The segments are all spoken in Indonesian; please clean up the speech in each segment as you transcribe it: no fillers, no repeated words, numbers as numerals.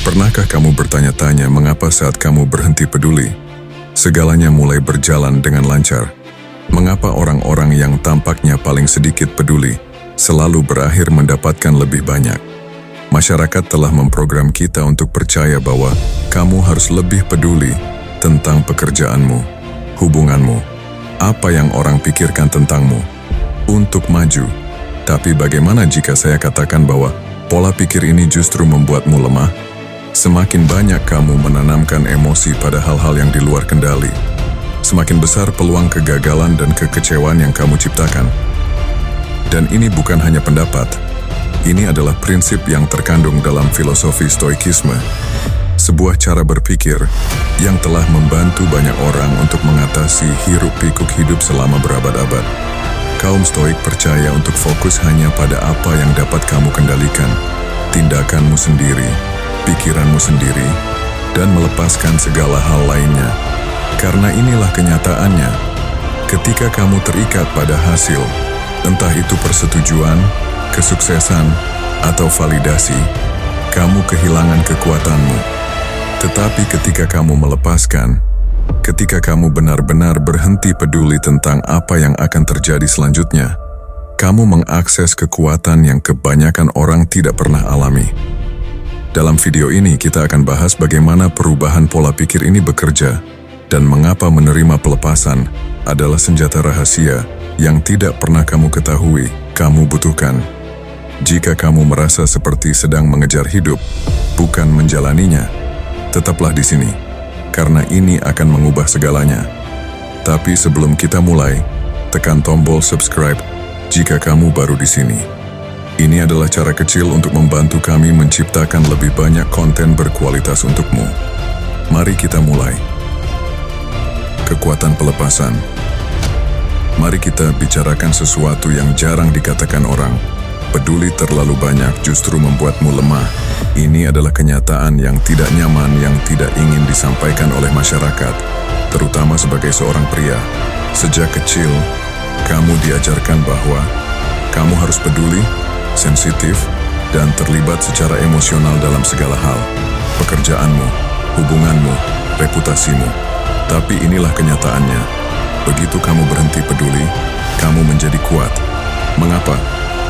Pernahkah kamu bertanya-tanya mengapa saat kamu berhenti peduli, segalanya mulai berjalan dengan lancar? Mengapa orang-orang yang tampaknya paling sedikit peduli selalu berakhir mendapatkan lebih banyak? Masyarakat telah memprogram kita untuk percaya bahwa kamu harus lebih peduli tentang pekerjaanmu, hubunganmu, apa yang orang pikirkan tentangmu, untuk maju. Tapi bagaimana jika saya katakan bahwa pola pikir ini justru membuatmu lemah? Semakin banyak kamu menanamkan emosi pada hal-hal yang di luar kendali, semakin besar peluang kegagalan dan kekecewaan yang kamu ciptakan. Dan ini bukan hanya pendapat, ini adalah prinsip yang terkandung dalam filosofi Stoikisme, sebuah cara berpikir yang telah membantu banyak orang untuk mengatasi hiruk-pikuk hidup selama berabad-abad. Kaum Stoik percaya untuk fokus hanya pada apa yang dapat kamu kendalikan, tindakanmu sendiri, pikiranmu sendiri, dan melepaskan segala hal lainnya. Karena inilah kenyataannya, ketika kamu terikat pada hasil, entah itu persetujuan, kesuksesan, atau validasi, kamu kehilangan kekuatanmu. Tetapi ketika kamu melepaskan, ketika kamu benar-benar berhenti peduli tentang apa yang akan terjadi selanjutnya, kamu mengakses kekuatan yang kebanyakan orang tidak pernah alami. Dalam video ini kita akan bahas bagaimana perubahan pola pikir ini bekerja dan mengapa menerima pelepasan adalah senjata rahasia yang tidak pernah kamu ketahui kamu butuhkan. Jika kamu merasa seperti sedang mengejar hidup, bukan menjalaninya, tetaplah di sini, karena ini akan mengubah segalanya. Tapi sebelum kita mulai, tekan tombol subscribe jika kamu baru di sini. Ini adalah cara kecil untuk membantu kami menciptakan lebih banyak konten berkualitas untukmu. Mari kita mulai. Kekuatan pelepasan. Mari kita bicarakan sesuatu yang jarang dikatakan orang. Peduli terlalu banyak justru membuatmu lemah. Ini adalah kenyataan yang tidak nyaman yang tidak ingin disampaikan oleh masyarakat, terutama sebagai seorang pria. Sejak kecil, kamu diajarkan bahwa kamu harus peduli, sensitif, dan terlibat secara emosional dalam segala hal. Pekerjaanmu, hubunganmu, reputasimu. Tapi inilah kenyataannya. Begitu kamu berhenti peduli, kamu menjadi kuat. Mengapa?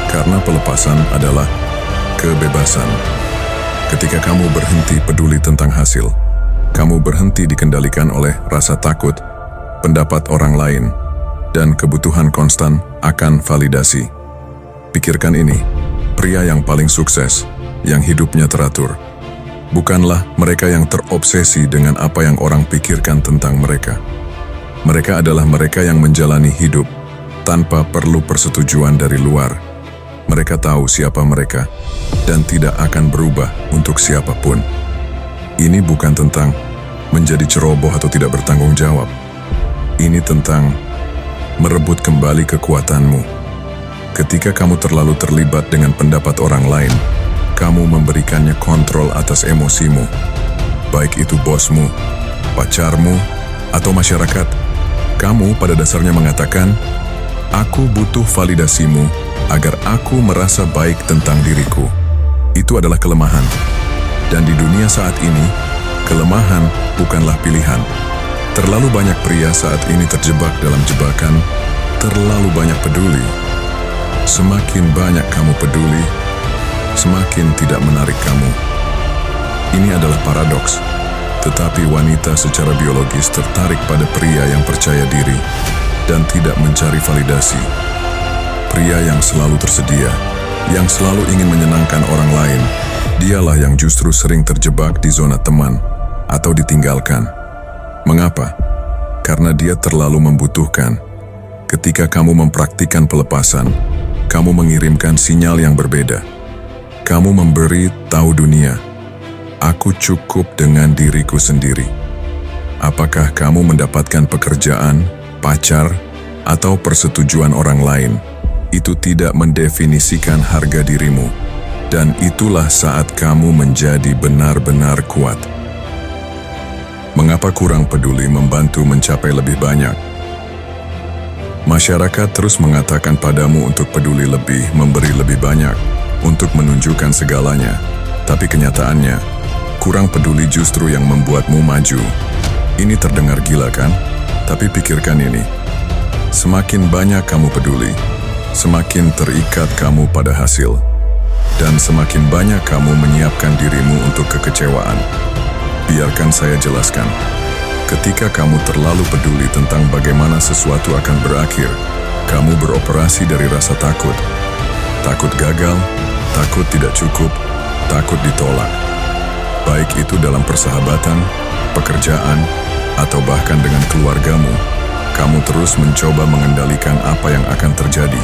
Karena pelepasan adalah kebebasan. Ketika kamu berhenti peduli tentang hasil, kamu berhenti dikendalikan oleh rasa takut, pendapat orang lain, dan kebutuhan konstan akan validasi. Pikirkan ini, pria yang paling sukses, yang hidupnya teratur, bukanlah mereka yang terobsesi dengan apa yang orang pikirkan tentang mereka. Mereka adalah mereka yang menjalani hidup tanpa perlu persetujuan dari luar. Mereka tahu siapa mereka dan tidak akan berubah untuk siapapun. Ini bukan tentang menjadi ceroboh atau tidak bertanggung jawab. Ini tentang merebut kembali kekuatanmu. Ketika kamu terlalu terlibat dengan pendapat orang lain, kamu memberikannya kontrol atas emosimu, baik itu bosmu, pacarmu, atau masyarakat. Kamu pada dasarnya mengatakan, "Aku butuh validasimu agar aku merasa baik tentang diriku." Itu adalah kelemahan. Dan di dunia saat ini, kelemahan bukanlah pilihan. Terlalu banyak pria saat ini terjebak dalam jebakan terlalu banyak peduli. Semakin banyak kamu peduli, semakin tidak menarik kamu. Ini adalah paradoks, tetapi wanita secara biologis tertarik pada pria yang percaya diri dan tidak mencari validasi. Pria yang selalu tersedia, yang selalu ingin menyenangkan orang lain, dialah yang justru sering terjebak di zona teman atau ditinggalkan. Mengapa? Karena dia terlalu membutuhkan. Ketika kamu mempraktikkan pelepasan, kamu mengirimkan sinyal yang berbeda. Kamu memberi tahu dunia, "Aku cukup dengan diriku sendiri." Apakah kamu mendapatkan pekerjaan, pacar, atau persetujuan orang lain? Itu tidak mendefinisikan harga dirimu, dan itulah saat kamu menjadi benar-benar kuat. Mengapa kurang peduli membantu mencapai lebih banyak? Masyarakat terus mengatakan padamu untuk peduli lebih, memberi lebih banyak, untuk menunjukkan segalanya. Tapi kenyataannya, kurang peduli justru yang membuatmu maju. Ini terdengar gila kan? Tapi pikirkan ini. Semakin banyak kamu peduli, semakin terikat kamu pada hasil. Dan semakin banyak kamu menyiapkan dirimu untuk kekecewaan. Biarkan saya jelaskan. Ketika kamu terlalu peduli tentang bagaimana sesuatu akan berakhir, kamu beroperasi dari rasa takut. Takut gagal, takut tidak cukup, takut ditolak. Baik itu dalam persahabatan, pekerjaan, atau bahkan dengan keluargamu, kamu terus mencoba mengendalikan apa yang akan terjadi.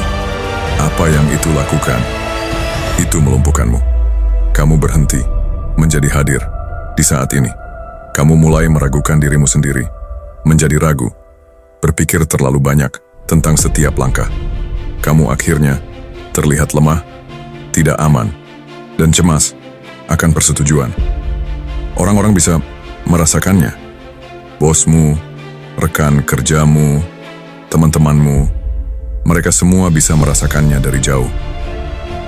Apa yang itu lakukan? Itu melumpuhkanmu. Kamu berhenti, menjadi hadir. Di saat ini, kamu mulai meragukan dirimu sendiri, menjadi ragu, berpikir terlalu banyak tentang setiap langkah. Kamu akhirnya terlihat lemah, tidak aman, dan cemas akan persetujuan. Orang-orang bisa merasakannya. Bosmu, rekan kerjamu, teman-temanmu, mereka semua bisa merasakannya dari jauh.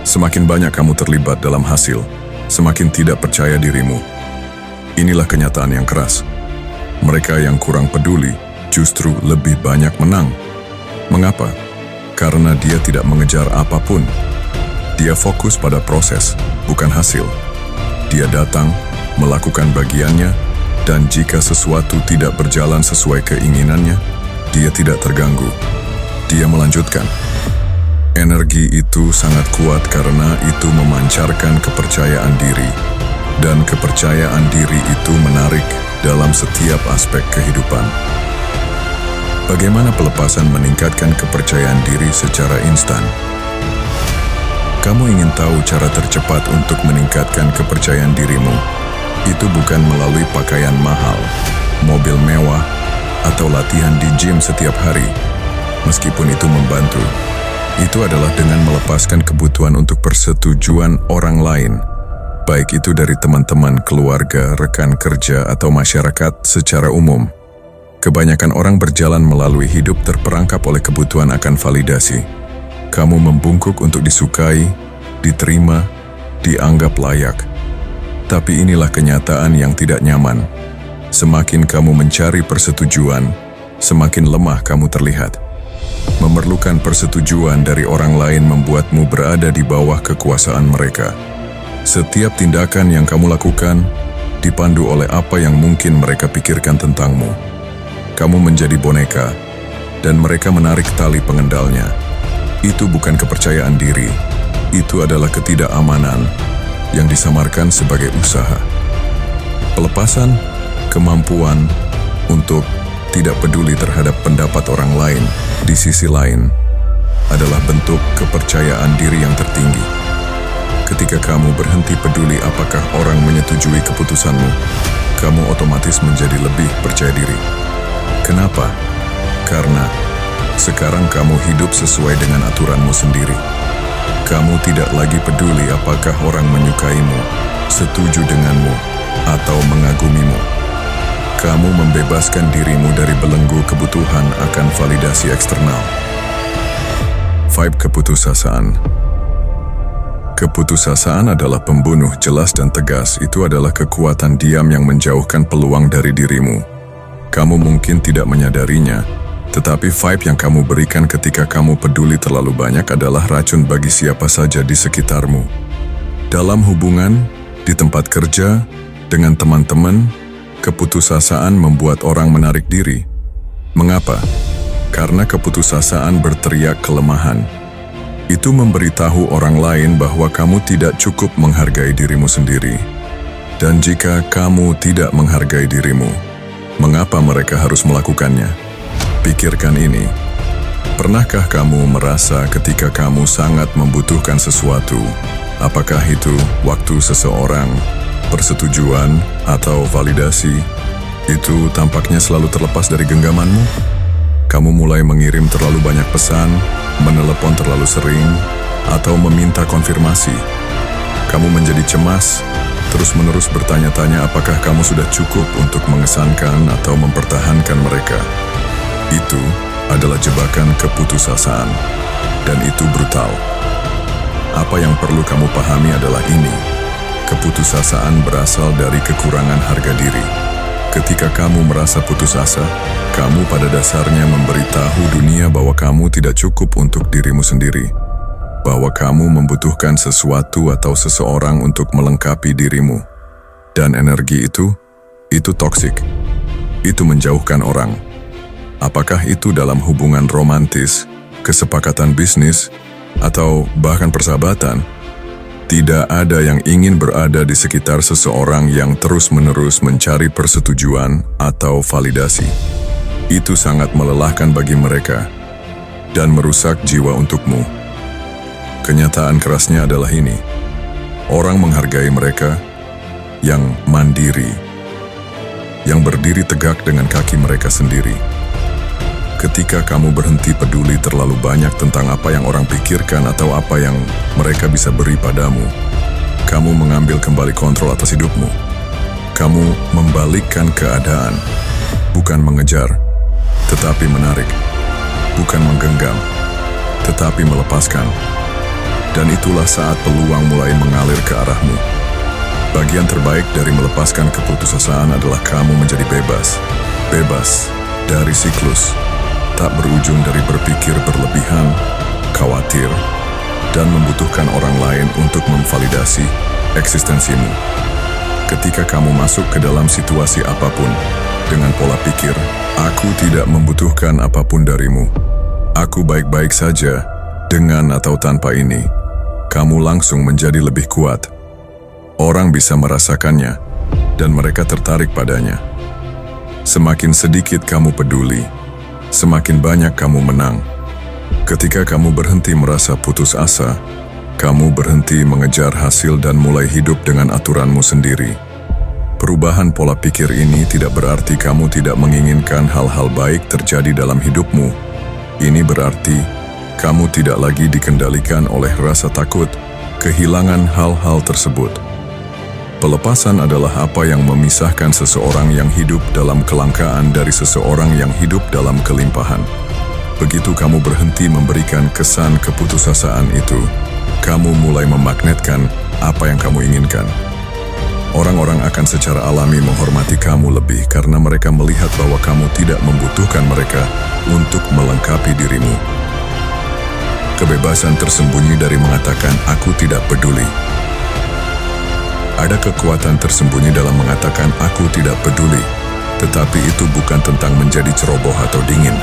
Semakin banyak kamu terlibat dalam hasil, semakin tidak percaya dirimu. Inilah kenyataan yang keras. Mereka yang kurang peduli justru lebih banyak menang. Mengapa? Karena dia tidak mengejar apapun. Dia fokus pada proses, bukan hasil. Dia datang, melakukan bagiannya, dan jika sesuatu tidak berjalan sesuai keinginannya, dia tidak terganggu. Dia melanjutkan. Energi itu sangat kuat karena itu memancarkan kepercayaan diri. Dan kepercayaan diri itu menarik dalam setiap aspek kehidupan. Bagaimana pelepasan meningkatkan kepercayaan diri secara instan? Kamu ingin tahu cara tercepat untuk meningkatkan kepercayaan dirimu? Itu bukan melalui pakaian mahal, mobil mewah, atau latihan di gym setiap hari. Meskipun itu membantu, itu adalah dengan melepaskan kebutuhan untuk persetujuan orang lain, baik itu dari teman-teman, keluarga, rekan kerja, atau masyarakat secara umum. Kebanyakan orang berjalan melalui hidup terperangkap oleh kebutuhan akan validasi. Kamu membungkuk untuk disukai, diterima, dianggap layak. Tapi inilah kenyataan yang tidak nyaman. Semakin kamu mencari persetujuan, semakin lemah kamu terlihat. Memerlukan persetujuan dari orang lain membuatmu berada di bawah kekuasaan mereka. Setiap tindakan yang kamu lakukan dipandu oleh apa yang mungkin mereka pikirkan tentangmu. Kamu menjadi boneka, dan mereka menarik tali pengendalnya. Itu bukan kepercayaan diri, itu adalah ketidakamanan yang disamarkan sebagai usaha. Pelepasan kemampuan untuk tidak peduli terhadap pendapat orang lain di sisi lain adalah bentuk kepercayaan diri yang tertinggi. Ketika kamu berhenti peduli apakah orang menyetujui keputusanmu, kamu otomatis menjadi lebih percaya diri. Kenapa? Karena sekarang kamu hidup sesuai dengan aturanmu sendiri. Kamu tidak lagi peduli apakah orang menyukaimu, setuju denganmu, atau mengagumimu. Kamu membebaskan dirimu dari belenggu kebutuhan akan validasi eksternal. Vibe keputusasaan. Keputusasaan adalah pembunuh jelas dan tegas. Itu adalah kekuatan diam yang menjauhkan peluang dari dirimu. Kamu mungkin tidak menyadarinya, tetapi vibe yang kamu berikan ketika kamu peduli terlalu banyak adalah racun bagi siapa saja di sekitarmu. Dalam hubungan, di tempat kerja, dengan teman-teman, keputusasaan membuat orang menarik diri. Mengapa? Karena keputusasaan berteriak kelemahan. Itu memberitahu orang lain bahwa kamu tidak cukup menghargai dirimu sendiri. Dan jika kamu tidak menghargai dirimu, mengapa mereka harus melakukannya? Pikirkan ini. Pernahkah kamu merasa ketika kamu sangat membutuhkan sesuatu, apakah itu waktu seseorang, persetujuan, atau validasi, itu tampaknya selalu terlepas dari genggamanmu? Kamu mulai mengirim terlalu banyak pesan, menelepon terlalu sering, atau meminta konfirmasi. Kamu menjadi cemas, terus-menerus bertanya-tanya apakah kamu sudah cukup untuk mengesankan atau mempertahankan mereka. Itu adalah jebakan keputusasaan, dan itu brutal. Apa yang perlu kamu pahami adalah ini. Keputusasaan berasal dari kekurangan harga diri. Ketika kamu merasa putus asa, kamu pada dasarnya memberitahu dunia bahwa kamu tidak cukup untuk dirimu sendiri, bahwa kamu membutuhkan sesuatu atau seseorang untuk melengkapi dirimu. Dan energi itu toksik. Itu menjauhkan orang. Apakah itu dalam hubungan romantis, kesepakatan bisnis, atau bahkan persahabatan? Tidak ada yang ingin berada di sekitar seseorang yang terus-menerus mencari persetujuan atau validasi. Itu sangat melelahkan bagi mereka dan merusak jiwa untukmu. Kenyataan kerasnya adalah ini. Orang menghargai mereka yang mandiri, yang berdiri tegak dengan kaki mereka sendiri. Ketika kamu berhenti peduli terlalu banyak tentang apa yang orang pikirkan atau apa yang mereka bisa beri padamu, kamu mengambil kembali kontrol atas hidupmu. Kamu membalikkan keadaan, bukan mengejar, tetapi menarik. Bukan menggenggam, tetapi melepaskan. Dan itulah saat peluang mulai mengalir ke arahmu. Bagian terbaik dari melepaskan keputusasaan adalah kamu menjadi bebas. Bebas dari siklus. Tak berujung dari berpikir berlebihan, khawatir, dan membutuhkan orang lain untuk memvalidasi eksistensimu. Ketika kamu masuk ke dalam situasi apapun, dengan pola pikir, aku tidak membutuhkan apapun darimu. Aku baik-baik saja, dengan atau tanpa ini, kamu langsung menjadi lebih kuat. Orang bisa merasakannya, dan mereka tertarik padanya. Semakin sedikit kamu peduli, semakin banyak kamu menang. Ketika kamu berhenti merasa putus asa, kamu berhenti mengejar hasil dan mulai hidup dengan aturanmu sendiri. Perubahan pola pikir ini tidak berarti kamu tidak menginginkan hal-hal baik terjadi dalam hidupmu. Ini berarti kamu tidak lagi dikendalikan oleh rasa takut kehilangan hal-hal tersebut. Pelepasan adalah apa yang memisahkan seseorang yang hidup dalam kelangkaan dari seseorang yang hidup dalam kelimpahan. Begitu kamu berhenti memberikan kesan keputusasaan itu, kamu mulai memagnetkan apa yang kamu inginkan. Orang-orang akan secara alami menghormati kamu lebih karena mereka melihat bahwa kamu tidak membutuhkan mereka untuk melengkapi dirimu. Kebebasan tersembunyi dari mengatakan aku tidak peduli. Ada kekuatan tersembunyi dalam mengatakan aku tidak peduli, tetapi itu bukan tentang menjadi ceroboh atau dingin.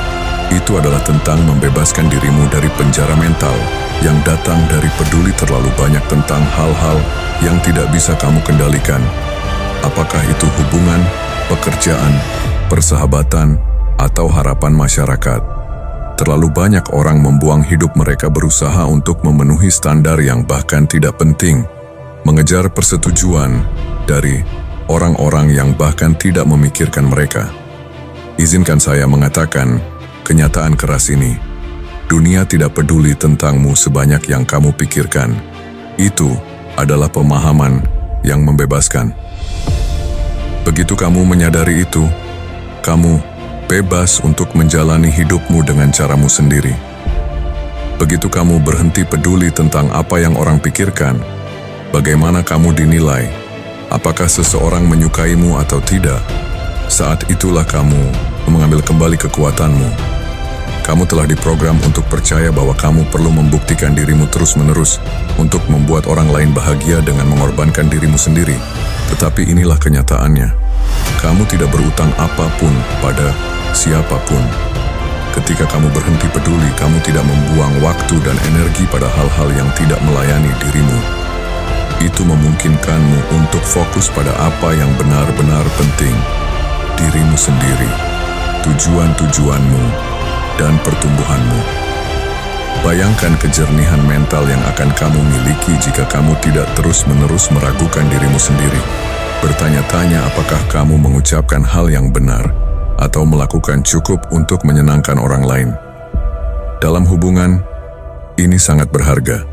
Itu adalah tentang membebaskan dirimu dari penjara mental yang datang dari peduli terlalu banyak tentang hal-hal yang tidak bisa kamu kendalikan. Apakah itu hubungan, pekerjaan, persahabatan, atau harapan masyarakat? Terlalu banyak orang membuang hidup mereka berusaha untuk memenuhi standar yang bahkan tidak penting. Mengejar persetujuan dari orang-orang yang bahkan tidak memikirkan mereka. Izinkan saya mengatakan kenyataan keras ini. Dunia tidak peduli tentangmu sebanyak yang kamu pikirkan. Itu adalah pemahaman yang membebaskan. Begitu kamu menyadari itu, kamu bebas untuk menjalani hidupmu dengan caramu sendiri. Begitu kamu berhenti peduli tentang apa yang orang pikirkan, bagaimana kamu dinilai, apakah seseorang menyukaimu atau tidak, saat itulah kamu mengambil kembali kekuatanmu. Kamu telah diprogram untuk percaya bahwa kamu perlu membuktikan dirimu terus-menerus untuk membuat orang lain bahagia dengan mengorbankan dirimu sendiri. Tetapi inilah kenyataannya. Kamu tidak berutang apapun pada siapapun. Ketika kamu berhenti peduli, kamu tidak membuang waktu dan energi pada hal-hal yang tidak melayani dirimu. Itu memungkinkanmu untuk fokus pada apa yang benar-benar penting, dirimu sendiri, tujuan-tujuanmu, dan pertumbuhanmu. Bayangkan kejernihan mental yang akan kamu miliki jika kamu tidak terus-menerus meragukan dirimu sendiri. Bertanya-tanya apakah kamu mengucapkan hal yang benar atau melakukan cukup untuk menyenangkan orang lain. Dalam hubungan, ini sangat berharga.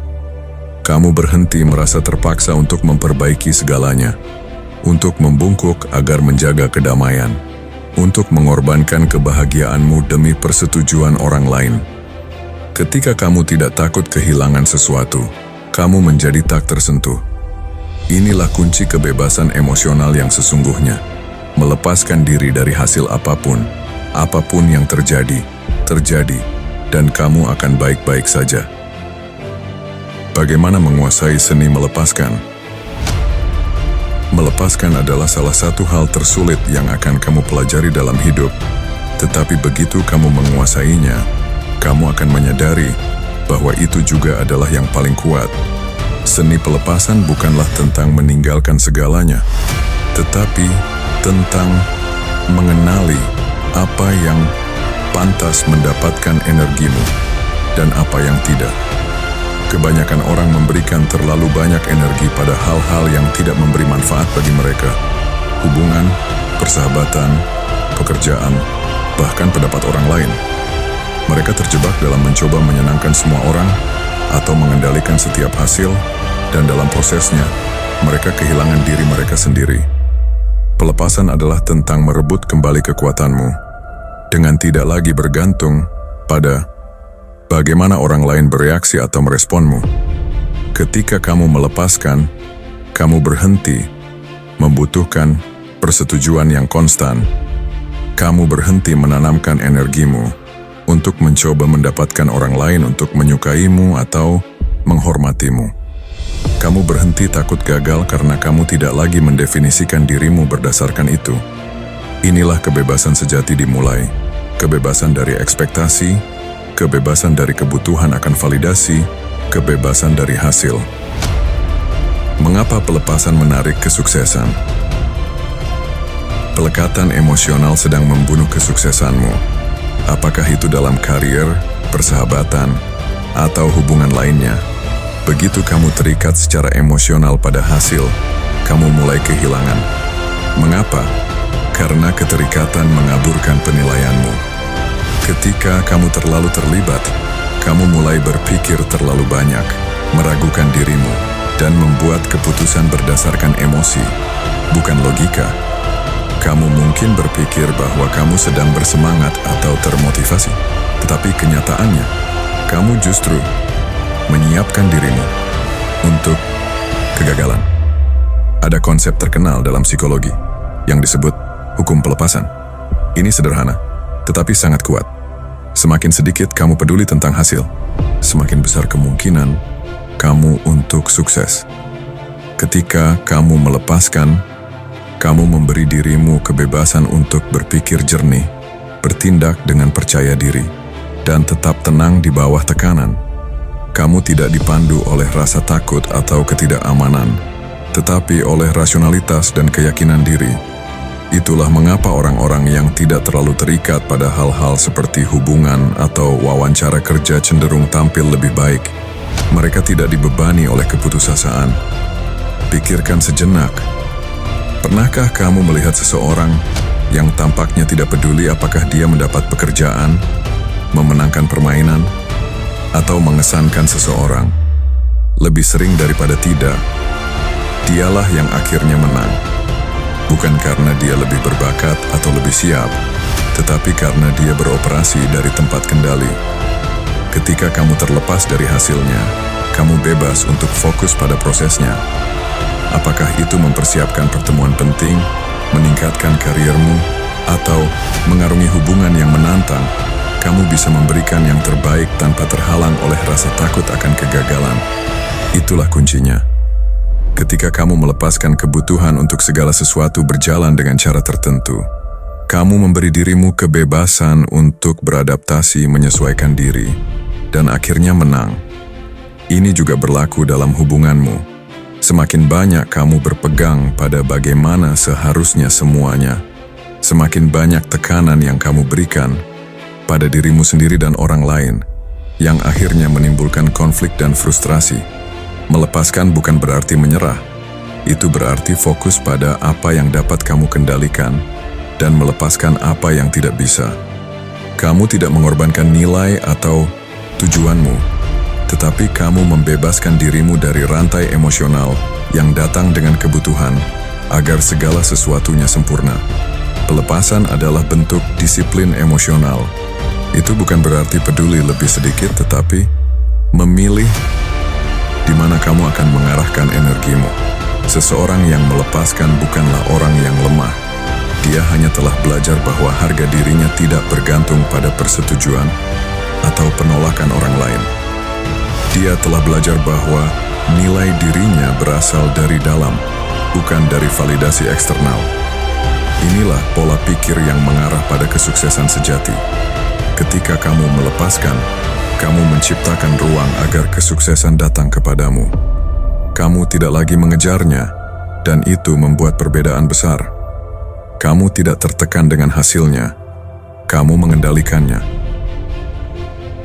Kamu berhenti merasa terpaksa untuk memperbaiki segalanya, untuk membungkuk agar menjaga kedamaian, untuk mengorbankan kebahagiaanmu demi persetujuan orang lain. Ketika kamu tidak takut kehilangan sesuatu, kamu menjadi tak tersentuh. Inilah kunci kebebasan emosional yang sesungguhnya. Melepaskan diri dari hasil apapun yang terjadi, dan kamu akan baik-baik saja. Bagaimana menguasai seni melepaskan? Melepaskan adalah salah satu hal tersulit yang akan kamu pelajari dalam hidup. Tetapi begitu kamu menguasainya, kamu akan menyadari bahwa itu juga adalah yang paling kuat. Seni pelepasan bukanlah tentang meninggalkan segalanya, tetapi tentang mengenali apa yang pantas mendapatkan energimu dan apa yang tidak. Kebanyakan orang memberikan terlalu banyak energi pada hal-hal yang tidak memberi manfaat bagi mereka. Hubungan, persahabatan, pekerjaan, bahkan pendapat orang lain. Mereka terjebak dalam mencoba menyenangkan semua orang atau mengendalikan setiap hasil, dan dalam prosesnya, mereka kehilangan diri mereka sendiri. Pelepasan adalah tentang merebut kembali kekuatanmu, dengan tidak lagi bergantung pada bagaimana orang lain bereaksi atau meresponmu. Ketika kamu melepaskan, kamu berhenti membutuhkan persetujuan yang konstan. Kamu berhenti menanamkan energimu untuk mencoba mendapatkan orang lain untuk menyukaimu atau menghormatimu. Kamu berhenti takut gagal karena kamu tidak lagi mendefinisikan dirimu berdasarkan itu. Inilah kebebasan sejati dimulai. Kebebasan dari ekspektasi, kebebasan dari kebutuhan akan validasi, kebebasan dari hasil. Mengapa pelepasan menarik kesuksesan? Pelekatan emosional sedang membunuh kesuksesanmu. Apakah itu dalam karier, persahabatan, atau hubungan lainnya? Begitu kamu terikat secara emosional pada hasil, kamu mulai kehilangan. Mengapa? Karena keterikatan mengaburkan penilaianmu. Ketika kamu terlalu terlibat, kamu mulai berpikir terlalu banyak, meragukan dirimu, dan membuat keputusan berdasarkan emosi, bukan logika. Kamu mungkin berpikir bahwa kamu sedang bersemangat atau termotivasi, tetapi kenyataannya, kamu justru menyiapkan dirimu untuk kegagalan. Ada konsep terkenal dalam psikologi yang disebut hukum pelepasan. Ini sederhana, tetapi sangat kuat. Semakin sedikit kamu peduli tentang hasil, semakin besar kemungkinan kamu untuk sukses. Ketika kamu melepaskan, kamu memberi dirimu kebebasan untuk berpikir jernih, bertindak dengan percaya diri, dan tetap tenang di bawah tekanan. Kamu tidak dipandu oleh rasa takut atau ketidakamanan, tetapi oleh rasionalitas dan keyakinan diri. Itulah mengapa orang-orang yang tidak terlalu terikat pada hal-hal seperti hubungan atau wawancara kerja cenderung tampil lebih baik. Mereka tidak dibebani oleh keputusasaan. Pikirkan sejenak. Pernahkah kamu melihat seseorang yang tampaknya tidak peduli apakah dia mendapat pekerjaan, memenangkan permainan, atau mengesankan seseorang? Lebih sering daripada tidak, dialah yang akhirnya menang. Bukan karena dia lebih berbakat atau lebih siap, tetapi karena dia beroperasi dari tempat kendali. Ketika kamu terlepas dari hasilnya, kamu bebas untuk fokus pada prosesnya. Apakah itu mempersiapkan pertemuan penting, meningkatkan kariermu, atau mengarungi hubungan yang menantang? Kamu bisa memberikan yang terbaik tanpa terhalang oleh rasa takut akan kegagalan. Itulah kuncinya. Ketika kamu melepaskan kebutuhan untuk segala sesuatu berjalan dengan cara tertentu, kamu memberi dirimu kebebasan untuk beradaptasi, menyesuaikan diri, dan akhirnya menang. Ini juga berlaku dalam hubunganmu. Semakin banyak kamu berpegang pada bagaimana seharusnya semuanya, semakin banyak tekanan yang kamu berikan pada dirimu sendiri dan orang lain, yang akhirnya menimbulkan konflik dan frustrasi. Melepaskan bukan berarti menyerah. Itu berarti fokus pada apa yang dapat kamu kendalikan dan melepaskan apa yang tidak bisa. Kamu tidak mengorbankan nilai atau tujuanmu, tetapi kamu membebaskan dirimu dari rantai emosional yang datang dengan kebutuhan agar segala sesuatunya sempurna. Pelepasan adalah bentuk disiplin emosional. Itu bukan berarti peduli lebih sedikit, tetapi memilih di mana kamu akan mengarahkan energimu. Seseorang yang melepaskan bukanlah orang yang lemah. Dia hanya telah belajar bahwa harga dirinya tidak bergantung pada persetujuan atau penolakan orang lain. Dia telah belajar bahwa nilai dirinya berasal dari dalam, bukan dari validasi eksternal. Inilah pola pikir yang mengarah pada kesuksesan sejati. Ketika kamu melepaskan, kamu menciptakan ruang agar kesuksesan datang kepadamu. Kamu tidak lagi mengejarnya, dan itu membuat perbedaan besar. Kamu tidak tertekan dengan hasilnya, kamu mengendalikannya.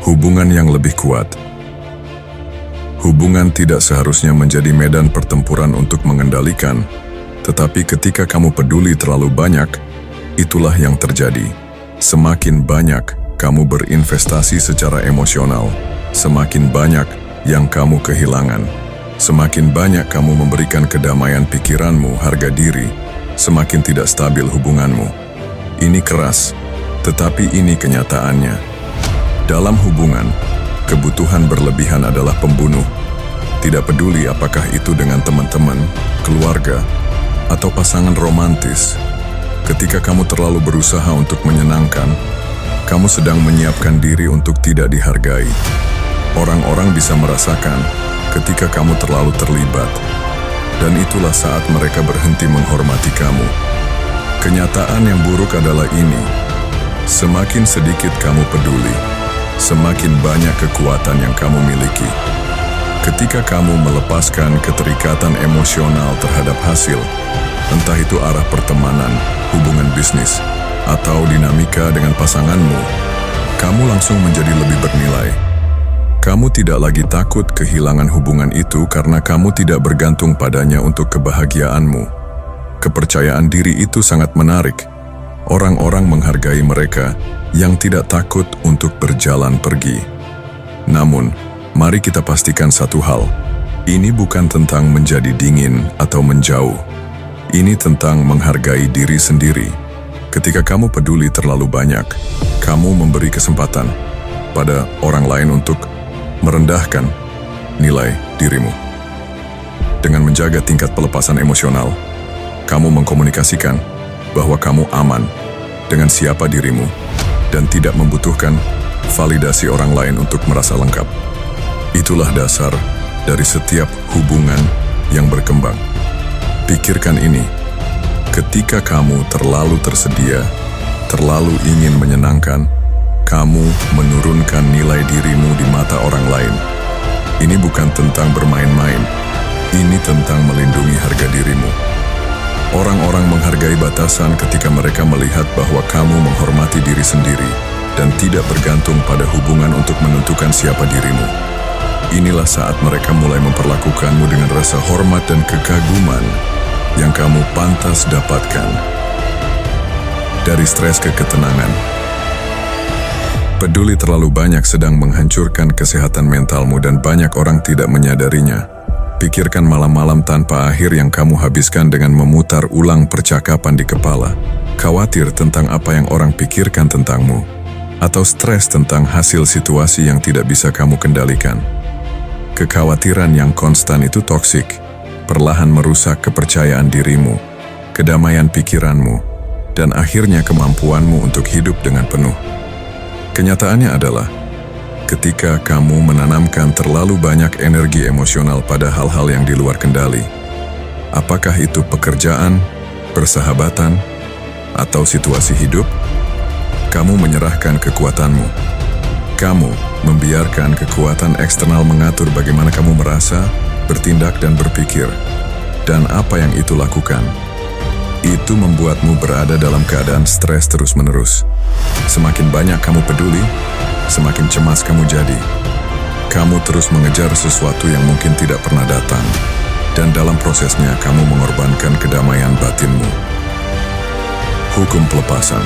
Hubungan yang lebih kuat. Hubungan tidak seharusnya menjadi medan pertempuran untuk mengendalikan, tetapi ketika kamu peduli terlalu banyak, itulah yang terjadi. Semakin banyak kamu berinvestasi secara emosional, semakin banyak yang kamu kehilangan. Semakin banyak kamu memberikan kedamaian pikiranmu, harga diri, semakin tidak stabil hubunganmu. Ini keras, tetapi ini kenyataannya. Dalam hubungan, kebutuhan berlebihan adalah pembunuh. Tidak peduli apakah itu dengan teman-teman, keluarga, atau pasangan romantis. Ketika kamu terlalu berusaha untuk menyenangkan, kamu sedang menyiapkan diri untuk tidak dihargai. Orang-orang bisa merasakan ketika kamu terlalu terlibat, dan itulah saat mereka berhenti menghormati kamu. Kenyataan yang buruk adalah ini: semakin sedikit kamu peduli, semakin banyak kekuatan yang kamu miliki. Ketika kamu melepaskan keterikatan emosional terhadap hasil, entah itu arah pertemanan, hubungan bisnis, atau dinamika dengan pasanganmu, kamu langsung menjadi lebih bernilai. Kamu tidak lagi takut kehilangan hubungan itu karena kamu tidak bergantung padanya untuk kebahagiaanmu. Kepercayaan diri itu sangat menarik. Orang-orang menghargai mereka yang tidak takut untuk berjalan pergi. Namun, mari kita pastikan satu hal. Ini bukan tentang menjadi dingin atau menjauh. Ini tentang menghargai diri sendiri. Ketika kamu peduli terlalu banyak, kamu memberi kesempatan pada orang lain untuk merendahkan nilai dirimu. Dengan menjaga tingkat pelepasan emosional, kamu mengkomunikasikan bahwa kamu aman dengan siapa dirimu dan tidak membutuhkan validasi orang lain untuk merasa lengkap. Itulah dasar dari setiap hubungan yang berkembang. Pikirkan ini, ketika kamu terlalu tersedia, terlalu ingin menyenangkan, kamu menurunkan nilai dirimu di mata orang lain. Ini bukan tentang bermain-main, ini tentang melindungi harga dirimu. Orang-orang menghargai batasan ketika mereka melihat bahwa kamu menghormati diri sendiri dan tidak bergantung pada hubungan untuk menentukan siapa dirimu. Inilah saat mereka mulai memperlakukanmu dengan rasa hormat dan kekaguman yang kamu pantas dapatkan. Dari stres ke ketenangan. Peduli terlalu banyak sedang menghancurkan kesehatan mentalmu dan banyak orang tidak menyadarinya. Pikirkan malam-malam tanpa akhir yang kamu habiskan dengan memutar ulang percakapan di kepala. Khawatir tentang apa yang orang pikirkan tentangmu. Atau stres tentang hasil situasi yang tidak bisa kamu kendalikan. Kekhawatiran yang konstan itu toksik. Perlahan merusak kepercayaan dirimu, kedamaian pikiranmu, dan akhirnya kemampuanmu untuk hidup dengan penuh. Kenyataannya adalah, ketika kamu menanamkan terlalu banyak energi emosional pada hal-hal yang di luar kendali, apakah itu pekerjaan, persahabatan, atau situasi hidup, kamu menyerahkan kekuatanmu. Kamu membiarkan kekuatan eksternal mengatur bagaimana kamu merasa, bertindak, dan berpikir. Dan apa yang itu lakukan? Itu membuatmu berada dalam keadaan stres terus-menerus. Semakin banyak kamu peduli, semakin cemas kamu jadi. Kamu terus mengejar sesuatu yang mungkin tidak pernah datang, dan dalam prosesnya kamu mengorbankan kedamaian batinmu. Hukum pelepasan.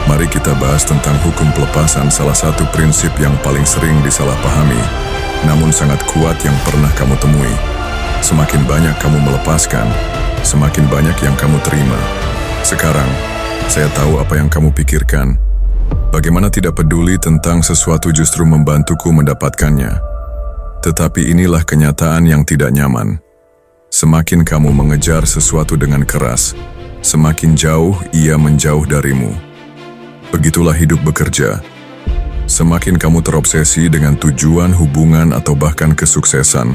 Mari kita bahas tentang hukum pelepasan, salah satu prinsip yang paling sering disalahpahami, namun sangat kuat yang pernah kamu temui. Semakin banyak kamu melepaskan, semakin banyak yang kamu terima. Sekarang, saya tahu apa yang kamu pikirkan. Bagaimana tidak peduli tentang sesuatu justru membantuku mendapatkannya. Tetapi inilah kenyataan yang tidak nyaman. Semakin kamu mengejar sesuatu dengan keras, semakin jauh ia menjauh darimu. Begitulah hidup bekerja. Semakin kamu terobsesi dengan tujuan, hubungan, atau bahkan kesuksesan,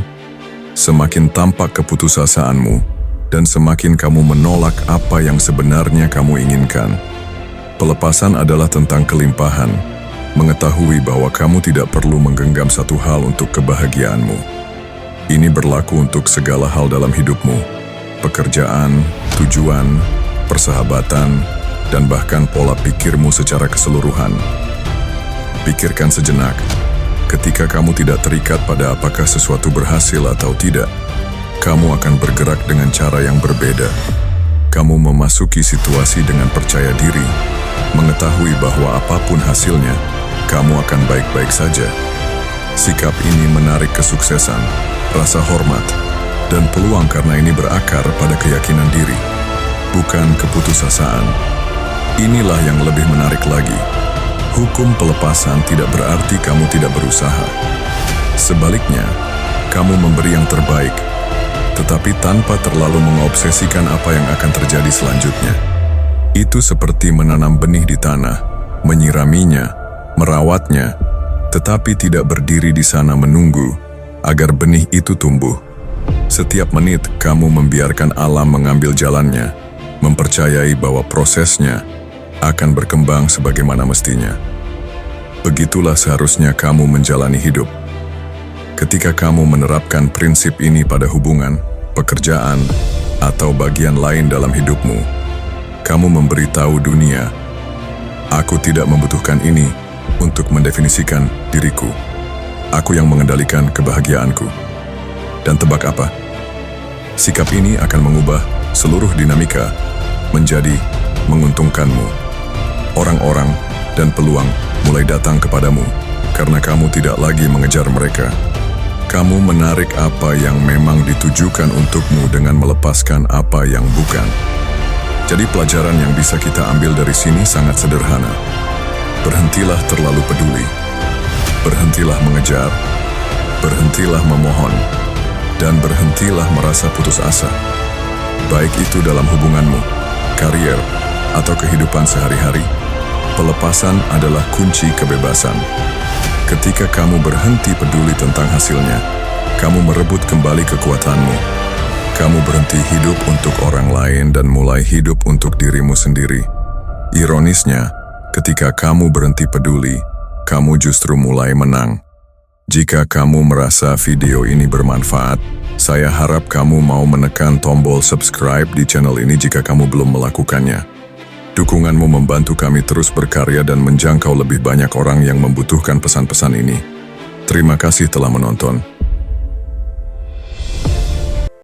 semakin tampak keputusasaanmu, dan semakin kamu menolak apa yang sebenarnya kamu inginkan. Pelepasan adalah tentang kelimpahan, mengetahui bahwa kamu tidak perlu menggenggam satu hal untuk kebahagiaanmu. Ini berlaku untuk segala hal dalam hidupmu, pekerjaan, tujuan, persahabatan, dan bahkan pola pikirmu secara keseluruhan. Pikirkan sejenak, ketika kamu tidak terikat pada apakah sesuatu berhasil atau tidak, kamu akan bergerak dengan cara yang berbeda. Kamu memasuki situasi dengan percaya diri, mengetahui bahwa apapun hasilnya, kamu akan baik-baik saja. Sikap ini menarik kesuksesan, rasa hormat, dan peluang karena ini berakar pada keyakinan diri, bukan keputusasaan. Inilah yang lebih menarik lagi. Hukum pelepasan tidak berarti kamu tidak berusaha. Sebaliknya, kamu memberi yang terbaik, tetapi tanpa terlalu mengobsesikan apa yang akan terjadi selanjutnya. Itu seperti menanam benih di tanah, menyiraminya, merawatnya, tetapi tidak berdiri di sana menunggu agar benih itu tumbuh. Setiap menit kamu membiarkan alam mengambil jalannya, mempercayai bahwa prosesnya akan berkembang sebagaimana mestinya. Begitulah seharusnya kamu menjalani hidup. Ketika kamu menerapkan prinsip ini pada hubungan, pekerjaan, atau bagian lain dalam hidupmu, kamu memberitahu dunia, aku tidak membutuhkan ini untuk mendefinisikan diriku. Aku yang mengendalikan kebahagiaanku. Dan tebak apa? Sikap ini akan mengubah seluruh dinamika menjadi menguntungkanmu. Orang-orang dan peluang mulai datang kepadamu karena kamu tidak lagi mengejar mereka. Kamu menarik apa yang memang ditujukan untukmu dengan melepaskan apa yang bukan. Jadi pelajaran yang bisa kita ambil dari sini sangat sederhana. Berhentilah terlalu peduli. Berhentilah mengejar. Berhentilah memohon. Dan berhentilah merasa putus asa. Baik itu dalam hubunganmu, karier, atau kehidupan sehari-hari. Pelepasan adalah kunci kebebasan. Ketika kamu berhenti peduli tentang hasilnya, kamu merebut kembali kekuatanmu. Kamu berhenti hidup untuk orang lain dan mulai hidup untuk dirimu sendiri. Ironisnya, ketika kamu berhenti peduli, kamu justru mulai menang. Jika kamu merasa video ini bermanfaat, saya harap kamu mau menekan tombol subscribe di channel ini jika kamu belum melakukannya. Dukunganmu membantu kami terus berkarya dan menjangkau lebih banyak orang yang membutuhkan pesan-pesan ini. Terima kasih telah menonton.